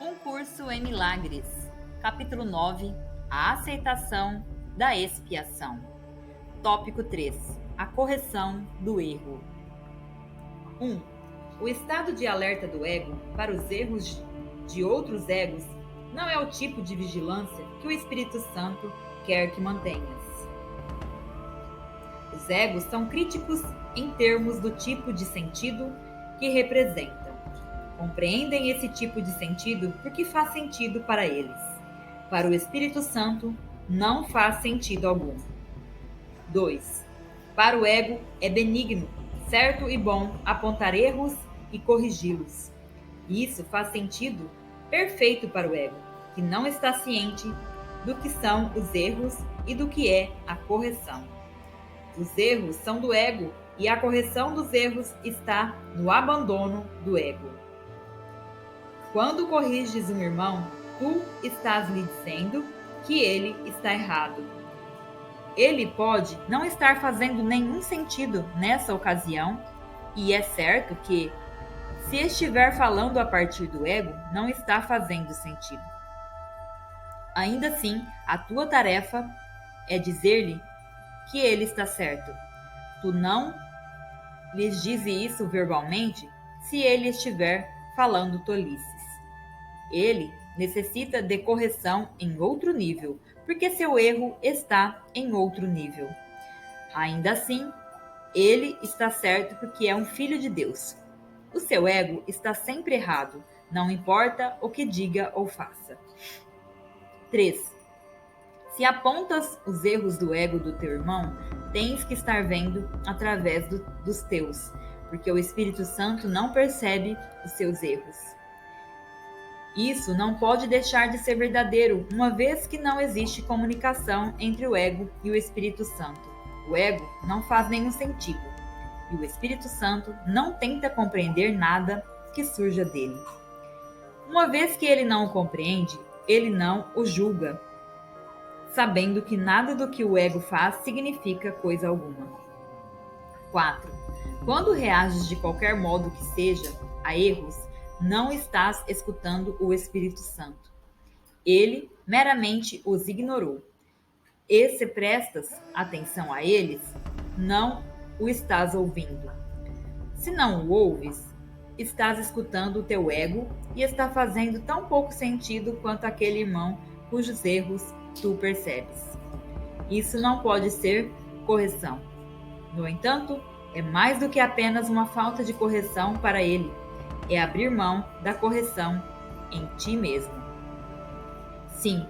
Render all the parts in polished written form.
Um curso em milagres. Capítulo 9. A aceitação da expiação. Tópico 3. A correção do erro. 1. O estado de alerta do ego para os erros de outros egos não é o tipo de vigilância que o Espírito Santo quer que mantenhas. Os egos são críticos em termos do tipo de sentido que representam. Compreendem esse tipo de sentido porque faz sentido para eles. Para o Espírito Santo, não faz sentido algum. 2. Para o ego, é benigno, certo e bom apontar erros e corrigi-los. Isso faz sentido perfeito para o ego, que não está ciente do que são os erros e do que é a correção. Os erros são do ego e a correção dos erros está no abandono do ego. Quando corriges um irmão, tu estás lhe dizendo que ele está errado. Ele pode não estar fazendo nenhum sentido nessa ocasião, e é certo que, se estiver falando a partir do ego, não está fazendo sentido. Ainda assim, a tua tarefa é dizer-lhe que ele está certo. Tu não lhes dize isso verbalmente se ele estiver falando tolices. Ele necessita de correção em outro nível, porque seu erro está em outro nível. Ainda assim, ele está certo porque é um filho de Deus. O seu ego está sempre errado, não importa o que diga ou faça. 3. Se apontas os erros do ego do teu irmão, tens que estar vendo através dos teus, porque o Espírito Santo não percebe os seus erros. Isso não pode deixar de ser verdadeiro, uma vez que não existe comunicação entre o ego e o Espírito Santo. O ego não faz nenhum sentido, e o Espírito Santo não tenta compreender nada que surja dele. Uma vez que ele não o compreende, ele não o julga, sabendo que nada do que o ego faz significa coisa alguma. 4. Quando reages de qualquer modo que seja a erros, não estás escutando o Espírito Santo. Ele meramente os ignorou. E se prestas atenção a eles, não o estás ouvindo. Se não o ouves, estás escutando o teu ego e está fazendo tão pouco sentido quanto aquele irmão cujos erros tu percebes. Isso não pode ser correção. No entanto, é mais do que apenas uma falta de correção para ele. É abrir mão da correção em ti mesmo. 5.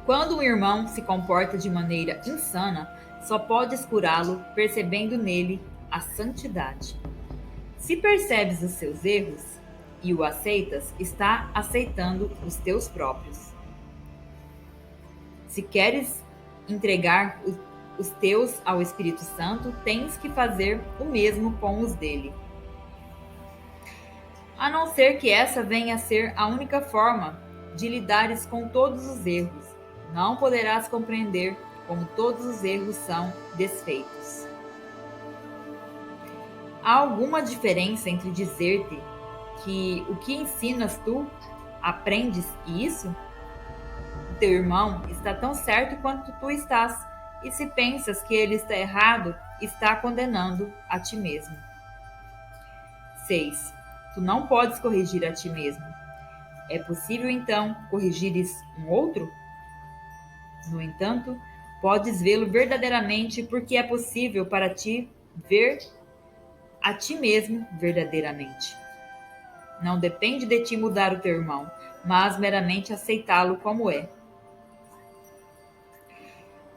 Quando um irmão se comporta de maneira insana, só podes curá-lo percebendo nele a santidade. Se percebes os seus erros e o aceitas, está aceitando os teus próprios. Se queres entregar os teus ao Espírito Santo, tens que fazer o mesmo com os dele. A não ser que essa venha a ser a única forma de lidares com todos os erros, não poderás compreender como todos os erros são desfeitos. Há alguma diferença entre dizer-te que o que ensinas tu, aprendes isso? O teu irmão está tão certo quanto tu estás, e se pensas que ele está errado, está condenando a ti mesmo. 6. Tu não podes corrigir a ti mesmo. É possível, então, corrigires um outro? No entanto, podes vê-lo verdadeiramente porque é possível para ti ver a ti mesmo verdadeiramente. Não depende de ti mudar o teu irmão, mas meramente aceitá-lo como é.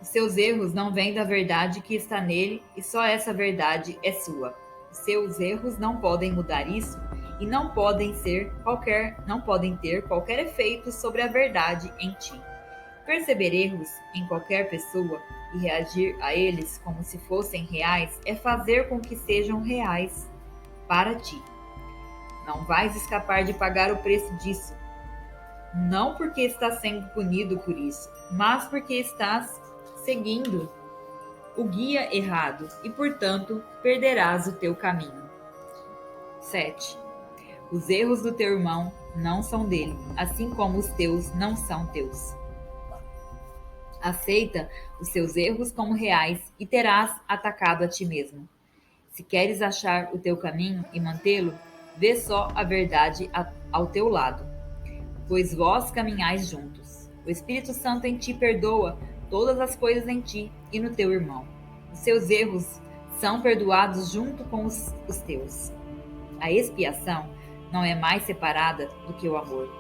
Os seus erros não vêm da verdade que está nele e só essa verdade é sua. Os seus erros não podem mudar isso e não podem ter qualquer efeito sobre a verdade em ti. Perceber erros em qualquer pessoa e reagir a eles como se fossem reais é fazer com que sejam reais para ti. Não vais escapar de pagar o preço disso. Não porque estás sendo punido por isso, mas porque estás seguindo o guia errado e, portanto, perderás o teu caminho. 7. Os erros do teu irmão não são dele, assim como os teus não são teus. Aceita os seus erros como reais e terás atacado a ti mesmo. Se queres achar o teu caminho e mantê-lo, vê só a verdade ao teu lado, pois vós caminhais juntos. O Espírito Santo em ti perdoa todas as coisas em ti e no teu irmão. Os seus erros são perdoados junto com os teus. A expiação não é mais separada do que o amor.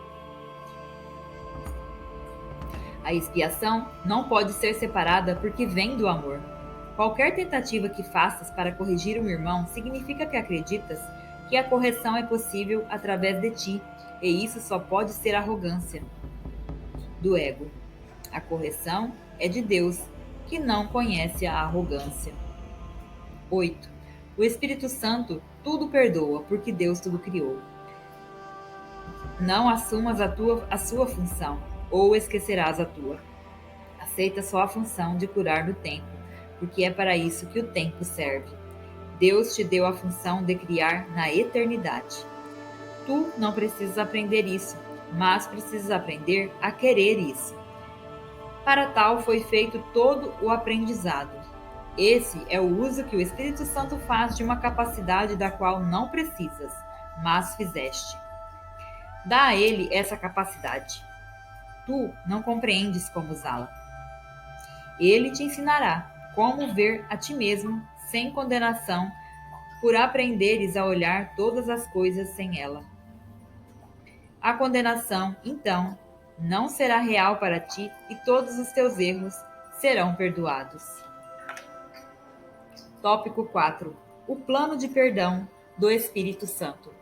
A expiação não pode ser separada porque vem do amor. Qualquer tentativa que faças para corrigir um irmão significa que acreditas que a correção é possível através de ti, e isso só pode ser arrogância do ego. A correção é de Deus, que não conhece a arrogância. 8. O Espírito Santo tudo perdoa, porque Deus tudo criou. Não assumas a sua função, ou esquecerás a tua. Aceita só a função de curar no tempo, porque é para isso que o tempo serve. Deus te deu a função de criar na eternidade. Tu não precisas aprender isso, mas precisas aprender a querer isso. Para tal foi feito todo o aprendizado. Esse é o uso que o Espírito Santo faz de uma capacidade da qual não precisas, mas fizeste. Dá a ele essa capacidade. Tu não compreendes como usá-la. Ele te ensinará como ver a ti mesmo sem condenação, por aprenderes a olhar todas as coisas sem ela. A condenação, então, não será real para ti e todos os teus erros serão perdoados. Tópico 4. O plano de perdão do Espírito Santo.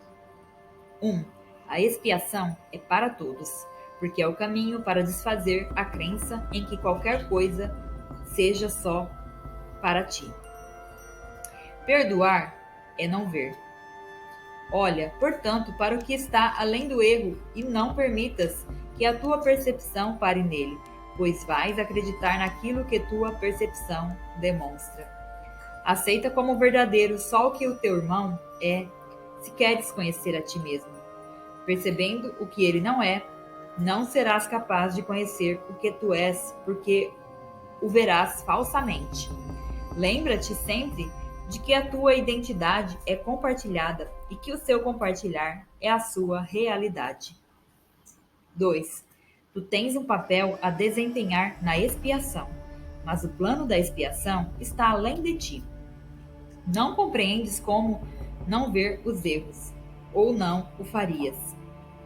1. A expiação é para todos, porque é o caminho para desfazer a crença em que qualquer coisa seja só para ti. Perdoar é não ver. Olha, portanto, para o que está além do erro e não permitas que a tua percepção pare nele, pois vais acreditar naquilo que tua percepção demonstra. Aceita como verdadeiro só o que o teu irmão é, se queres conhecer a ti mesmo. Percebendo o que ele não é, não serás capaz de conhecer o que tu és, porque o verás falsamente. Lembra-te sempre de que a tua identidade é compartilhada e que o seu compartilhar é a sua realidade. 2. Tu tens um papel a desempenhar na expiação, mas o plano da expiação está além de ti. Não compreendes como não ver os erros, ou não o farias.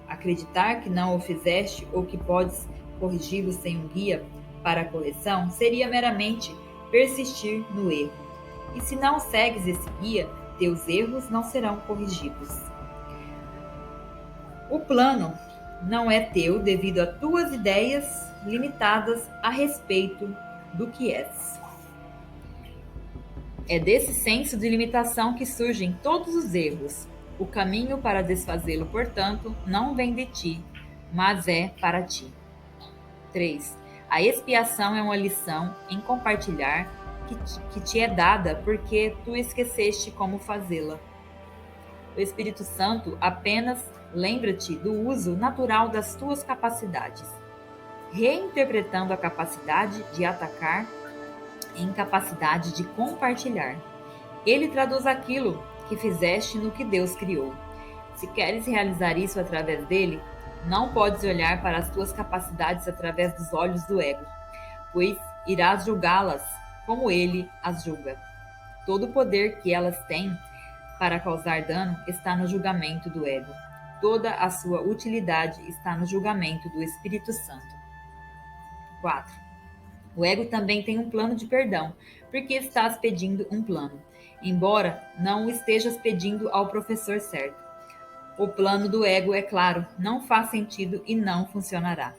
Acreditar que não o fizeste ou que podes corrigi-lo sem um guia para a correção seria meramente persistir no erro. E se não segues esse guia, teus erros não serão corrigidos. O plano não é teu devido a tuas ideias limitadas a respeito do que és. É desse senso de limitação que surgem todos os erros. O caminho para desfazê-lo, portanto, não vem de ti, mas é para ti. 3. A expiação é uma lição em compartilhar que te é dada porque tu esqueceste como fazê-la. O Espírito Santo apenas lembra-te do uso natural das tuas capacidades, reinterpretando a capacidade de atacar em capacidade de compartilhar. Ele traduz aquilo que fizeste no que Deus criou. Se queres realizar isso através dele, não podes olhar para as tuas capacidades através dos olhos do ego, pois irás julgá-las como ele as julga. Todo o poder que elas têm para causar dano está no julgamento do ego. Toda a sua utilidade está no julgamento do Espírito Santo. 4. O ego também tem um plano de perdão, porque estás pedindo um plano, embora não o estejas pedindo ao professor certo. O plano do ego, é claro, não faz sentido e não funcionará.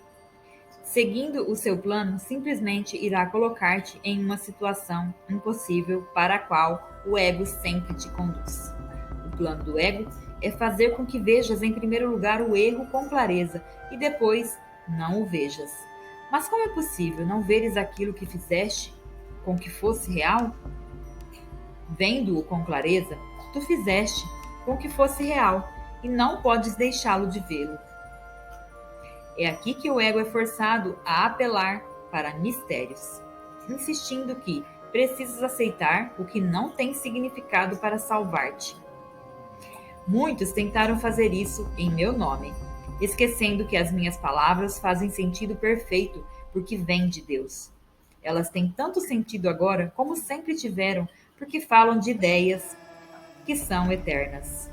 Seguindo o seu plano, simplesmente irá colocar-te em uma situação impossível para a qual o ego sempre te conduz. O plano do ego é fazer com que vejas em primeiro lugar o erro com clareza e depois não o vejas. Mas como é possível não veres aquilo que fizeste com que fosse real? Vendo-o com clareza, tu fizeste com que fosse real e não podes deixá-lo de vê-lo. É aqui que o ego é forçado a apelar para mistérios, insistindo que precisas aceitar o que não tem significado para salvar-te. Muitos tentaram fazer isso em meu nome, esquecendo que as minhas palavras fazem sentido perfeito porque vêm de Deus. Elas têm tanto sentido agora como sempre tiveram, porque falam de ideias que são eternas.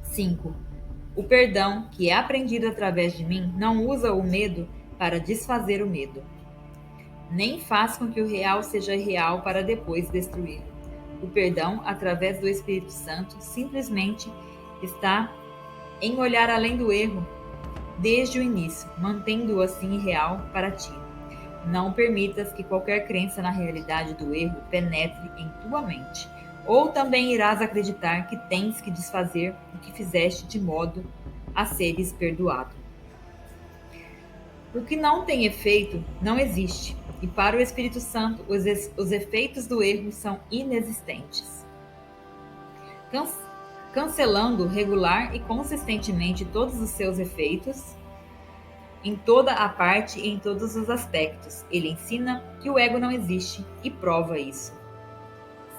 5. O perdão, que é aprendido através de mim, não usa o medo para desfazer o medo, nem faz com que o real seja real para depois destruí-lo. O perdão, através do Espírito Santo, simplesmente está em olhar além do erro desde o início, mantendo-o assim real para ti. Não permitas que qualquer crença na realidade do erro penetre em tua mente, ou também irás acreditar que tens que desfazer o que fizeste de modo a seres perdoado. O que não tem efeito não existe, e para o Espírito Santo os efeitos do erro são inexistentes. Cancelando regular e consistentemente todos os seus efeitos, em toda a parte e em todos os aspectos, ele ensina que o ego não existe e prova isso.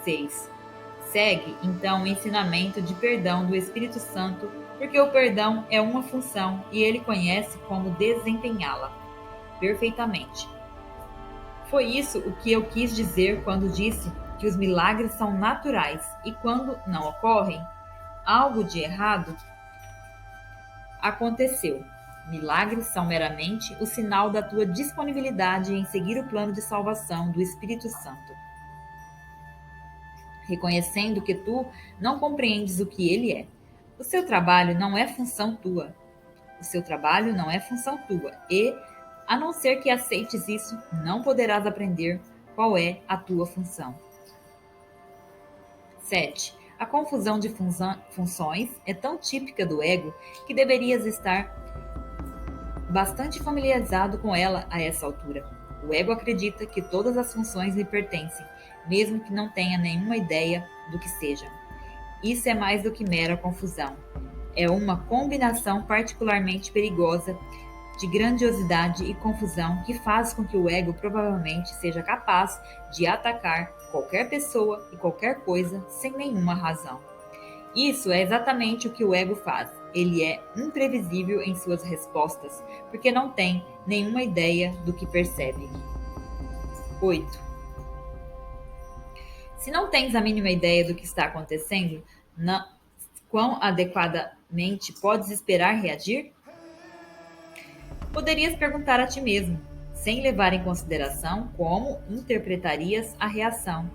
6. Segue, então, o ensinamento de perdão do Espírito Santo, porque o perdão é uma função e ele conhece como desempenhá-la perfeitamente. Foi isso o que eu quis dizer quando disse que os milagres são naturais e quando não ocorrem, algo de errado aconteceu. Milagres são meramente o sinal da tua disponibilidade em seguir o plano de salvação do Espírito Santo. Reconhecendo que tu não compreendes o que ele é. O seu trabalho não é função tua. O seu trabalho não é função tua e, a não ser que aceites isso, não poderás aprender qual é a tua função. 7. A confusão de funções é tão típica do ego que deverias estar bastante familiarizado com ela a essa altura. O ego acredita que todas as funções lhe pertencem, mesmo que não tenha nenhuma ideia do que sejam. Isso é mais do que mera confusão. É uma combinação particularmente perigosa de grandiosidade e confusão que faz com que o ego provavelmente seja capaz de atacar qualquer pessoa e qualquer coisa sem nenhuma razão. Isso é exatamente o que o ego faz. Ele é imprevisível em suas respostas, porque não tem nenhuma ideia do que percebe. 8. Se não tens a mínima ideia do que está acontecendo, quão adequadamente podes esperar reagir? Poderias perguntar a ti mesmo, sem levar em consideração como interpretarias a reação,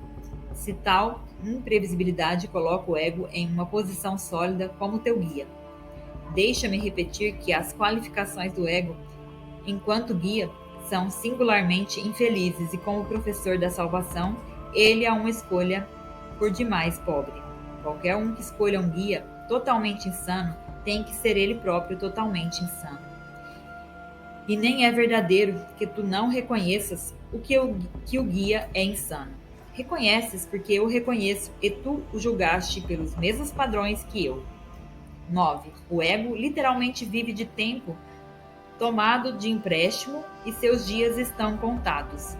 se tal imprevisibilidade coloca o ego em uma posição sólida como teu guia. Deixa-me repetir que as qualificações do ego, enquanto guia, são singularmente infelizes e como professor da salvação, ele é uma escolha por demais pobre. Qualquer um que escolha um guia totalmente insano tem que ser ele próprio totalmente insano. E nem é verdadeiro que tu não reconheças que o guia é insano. Reconheces porque eu reconheço e tu o julgaste pelos mesmos padrões que eu. 9. O ego literalmente vive de tempo tomado de empréstimo e seus dias estão contados.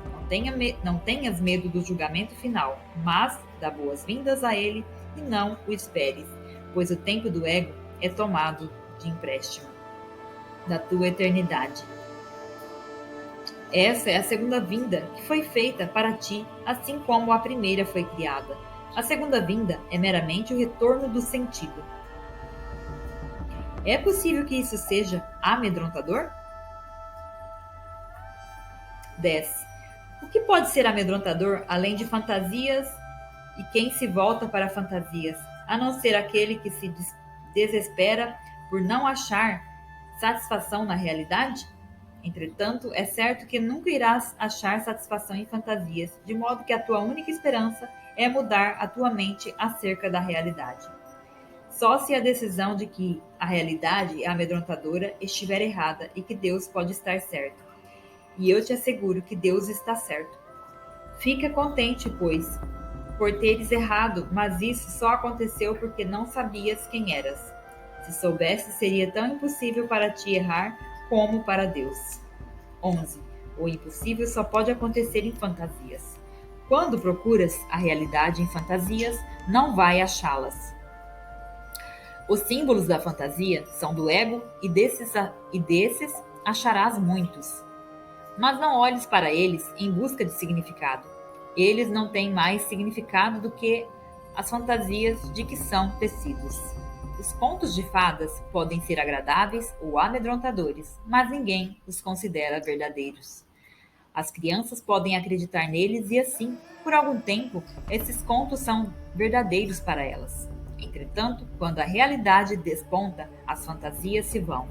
Não tenhas medo do julgamento final, mas dá boas-vindas a ele e não o esperes, pois o tempo do ego é tomado de empréstimo da tua eternidade. Essa é a segunda vinda que foi feita para ti, assim como a primeira foi criada. A segunda vinda é meramente o retorno do sentido. É possível que isso seja amedrontador? 10. O que pode ser amedrontador além de fantasias e quem se volta para fantasias, a não ser aquele que se desespera por não achar satisfação na realidade? Entretanto, é certo que nunca irás achar satisfação em fantasias, de modo que a tua única esperança é mudar a tua mente acerca da realidade. Só se a decisão de que a realidade é amedrontadora estiver errada e que Deus pode estar certo. E eu te asseguro que Deus está certo. Fica contente, pois, por teres errado, mas isso só aconteceu porque não sabias quem eras. Se soubesse, seria tão impossível para ti errar como para Deus. 11. O impossível só pode acontecer em fantasias. Quando procuras a realidade em fantasias, não vai achá-las. Os símbolos da fantasia são do ego e desses acharás muitos. Mas não olhes para eles em busca de significado. Eles não têm mais significado do que as fantasias de que são tecidos. Os contos de fadas podem ser agradáveis ou amedrontadores, mas ninguém os considera verdadeiros. As crianças podem acreditar neles e assim, por algum tempo, esses contos são verdadeiros para elas. Entretanto, quando a realidade desponta, as fantasias se vão.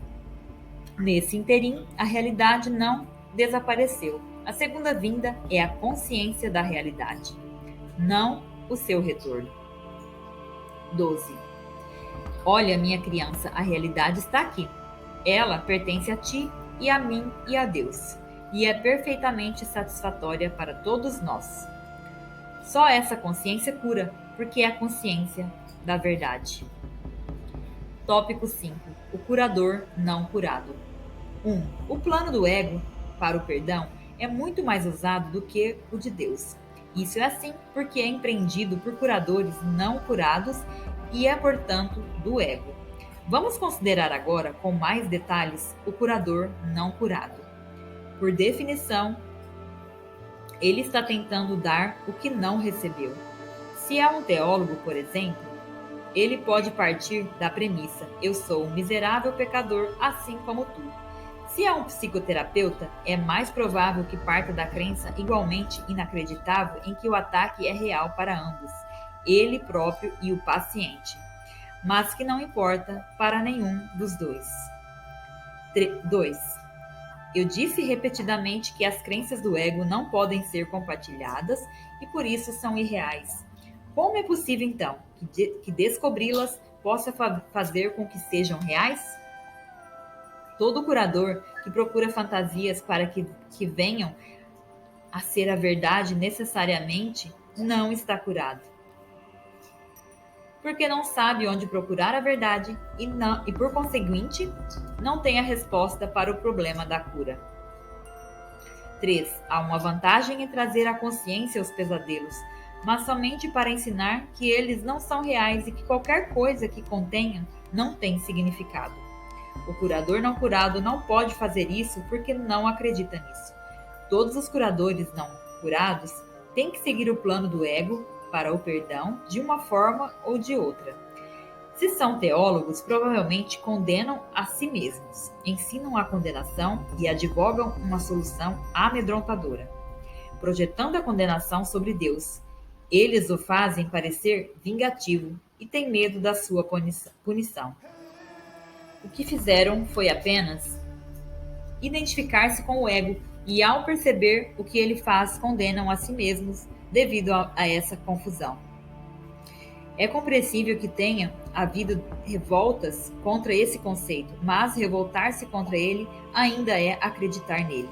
Nesse interim, a realidade não desapareceu. A segunda vinda é a consciência da realidade, não o seu retorno. 12. Olha, minha criança, a realidade está aqui. Ela pertence a ti e a mim e a Deus, e é perfeitamente satisfatória para todos nós. Só essa consciência cura, porque é a consciência da verdade. Tópico 5. O curador não curado. 1. O plano do ego para o perdão é muito mais usado do que o de Deus. Isso é assim porque é empreendido por curadores não curados e é, portanto, do ego. Vamos considerar agora com mais detalhes o curador não curado. Por definição, ele está tentando dar o que não recebeu. Se é um teólogo, por exemplo, ele pode partir da premissa: eu sou um miserável pecador, assim como tu. Se é um psicoterapeuta, é mais provável que parta da crença igualmente inacreditável em que o ataque é real para ambos, ele próprio e o paciente, mas que não importa para nenhum dos dois. 2. Eu disse repetidamente que as crenças do ego não podem ser compartilhadas e por isso são irreais. Como é possível, então, que descobri-las possa fazer com que sejam reais? Todo curador que procura fantasias para que venham a ser a verdade necessariamente não está curado. Porque não sabe onde procurar a verdade e por conseguinte, não tem a resposta para o problema da cura. 3. Há uma vantagem em trazer à consciência os pesadelos, mas somente para ensinar que eles não são reais e que qualquer coisa que contenham não tem significado. O curador não curado não pode fazer isso porque não acredita nisso. Todos os curadores não curados têm que seguir o plano do ego para o perdão de uma forma ou de outra. Se são teólogos, provavelmente condenam a si mesmos, ensinam a condenação e advogam uma solução amedrontadora, projetando a condenação sobre Deus. Eles o fazem parecer vingativo e têm medo da sua punição. O que fizeram foi apenas identificar-se com o ego e, ao perceber o que ele faz, condenam a si mesmos devido a essa confusão. É compreensível que tenha havido revoltas contra esse conceito, mas revoltar-se contra ele ainda é acreditar nele.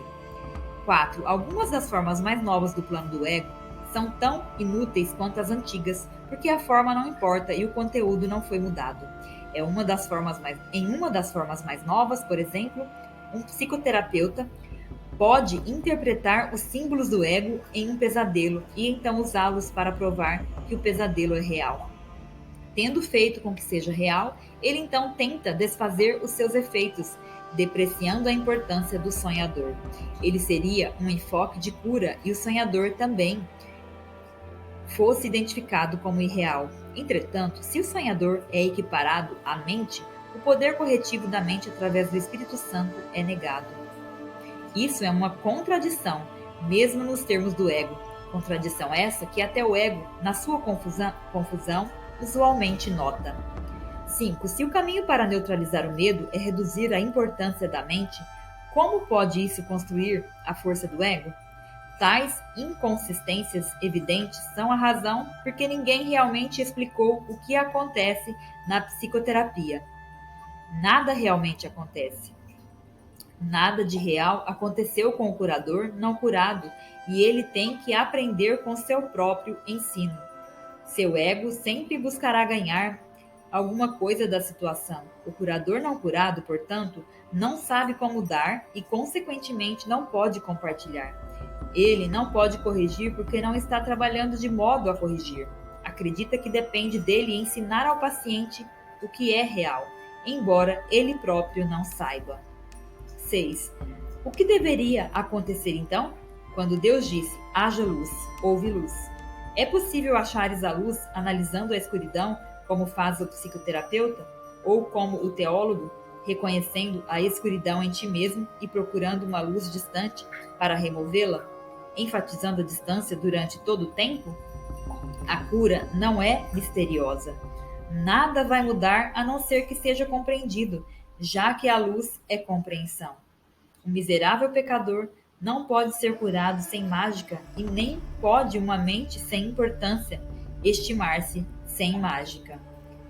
4. Algumas das formas mais novas do plano do ego são tão inúteis quanto as antigas, porque a forma não importa e o conteúdo não foi mudado. Em uma das formas mais novas, por exemplo, um psicoterapeuta pode interpretar os símbolos do ego em um pesadelo e então usá-los para provar que o pesadelo é real. Tendo feito com que seja real, ele então tenta desfazer os seus efeitos, depreciando a importância do sonhador. Ele seria um enfoque de cura e o sonhador também fosse identificado como irreal. Entretanto, se o sonhador é equiparado à mente, o poder corretivo da mente através do Espírito Santo é negado. Isso é uma contradição, mesmo nos termos do ego. Contradição essa que até o ego, na sua confusão usualmente nota. 5. Se o caminho para neutralizar o medo é reduzir a importância da mente, como pode isso construir a força do ego? Tais inconsistências evidentes são a razão porque ninguém realmente explicou o que acontece na psicoterapia. Nada realmente acontece. Nada de real aconteceu com o curador não curado e ele tem que aprender com seu próprio ensino. Seu ego sempre buscará ganhar alguma coisa da situação. O curador não curado, portanto, não sabe como dar e, consequentemente, não pode compartilhar. Ele não pode corrigir porque não está trabalhando de modo a corrigir. Acredita que depende dele ensinar ao paciente o que é real, embora ele próprio não saiba. 6. O que deveria acontecer então? Quando Deus disse, haja luz, houve luz. É possível achares a luz analisando a escuridão, como faz o psicoterapeuta? Ou como o teólogo, reconhecendo a escuridão em ti mesmo e procurando uma luz distante para removê-la, enfatizando a distância durante todo o tempo? A cura não é misteriosa. Nada vai mudar a não ser que seja compreendido, já que a luz é compreensão. O miserável pecador não pode ser curado sem mágica e nem pode uma mente sem importância estimar-se sem mágica.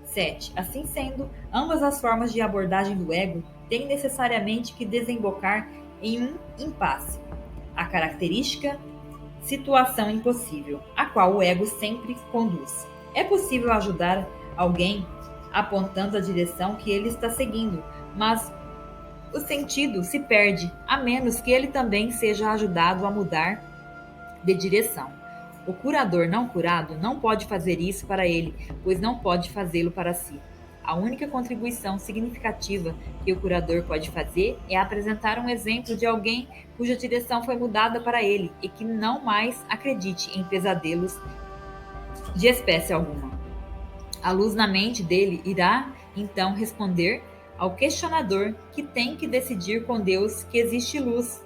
7. Assim sendo, ambas as formas de abordagem do ego têm necessariamente que desembocar em um impasse. A característica situação impossível, a qual o ego sempre conduz. É possível ajudar alguém apontando a direção que ele está seguindo, mas o sentido se perde, a menos que ele também seja ajudado a mudar de direção. O curador não curado não pode fazer isso para ele, pois não pode fazê-lo para si. A única contribuição significativa que o curador pode fazer é apresentar um exemplo de alguém cuja direção foi mudada para ele e que não mais acredite em pesadelos de espécie alguma. A luz na mente dele irá, então, responder ao questionador que tem que decidir com Deus que existe luz,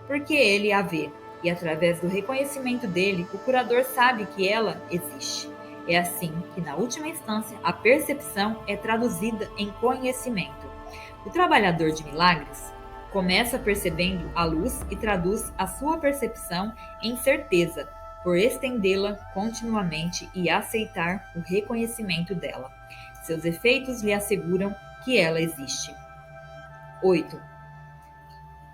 porque ele a vê, e através do reconhecimento dele, o curador sabe que ela existe. É assim que, na última instância, a percepção é traduzida em conhecimento. O trabalhador de milagres começa percebendo a luz e traduz a sua percepção em certeza, por estendê-la continuamente e aceitar o reconhecimento dela. Seus efeitos lhe asseguram que ela existe. 8.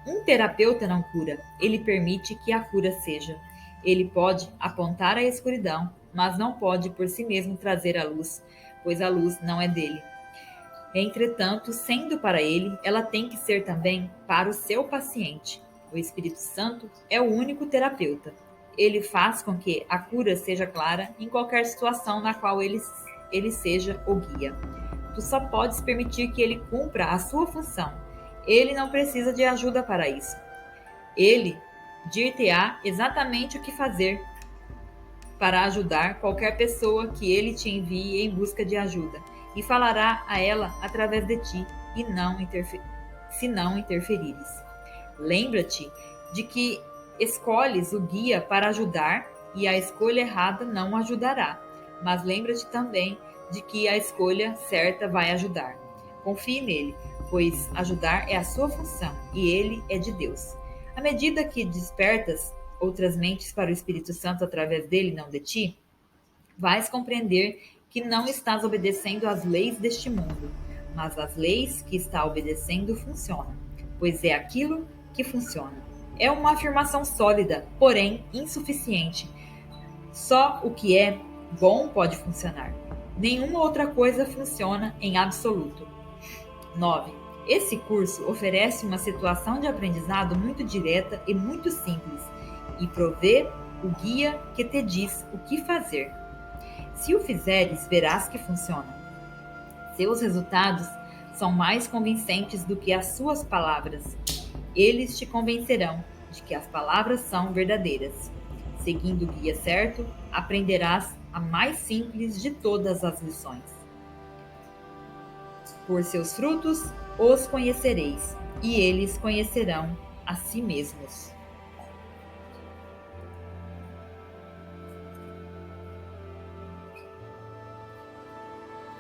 Um terapeuta não cura, ele permite que a cura seja. Ele pode apontar a escuridão, mas não pode por si mesmo trazer a luz, pois a luz não é dele. Entretanto, sendo para ele, ela tem que ser também para o seu paciente. O Espírito Santo é o único terapeuta. Ele faz com que a cura seja clara em qualquer situação na qual ele seja o guia. Tu só podes permitir que ele cumpra a sua função. Ele não precisa de ajuda para isso. Ele dir-te-á exatamente o que fazer para ajudar qualquer pessoa que ele te envie em busca de ajuda, e falará a ela através de ti, e se não interferires. Lembra-te de que escolhes o guia para ajudar, e a escolha errada não ajudará. Mas lembra-te também de que a escolha certa vai ajudar. Confie nele, pois ajudar é a sua função, e ele é de Deus. À medida que despertas outras mentes para o Espírito Santo através dele, não de ti, vais compreender que não estás obedecendo às leis deste mundo, mas as leis que está obedecendo funcionam, pois é aquilo que funciona. É uma afirmação sólida, porém insuficiente. Só o que é bom pode funcionar. Nenhuma outra coisa funciona em absoluto. 9. Esse curso oferece uma situação de aprendizado muito direta e muito simples, e provê o guia que te diz o que fazer. Se o fizeres, verás que funciona. Seus resultados são mais convincentes do que as suas palavras. Eles te convencerão de que as palavras são verdadeiras. Seguindo o guia certo, aprenderás a mais simples de todas as lições. Por seus frutos os conhecereis, e eles conhecerão a si mesmos.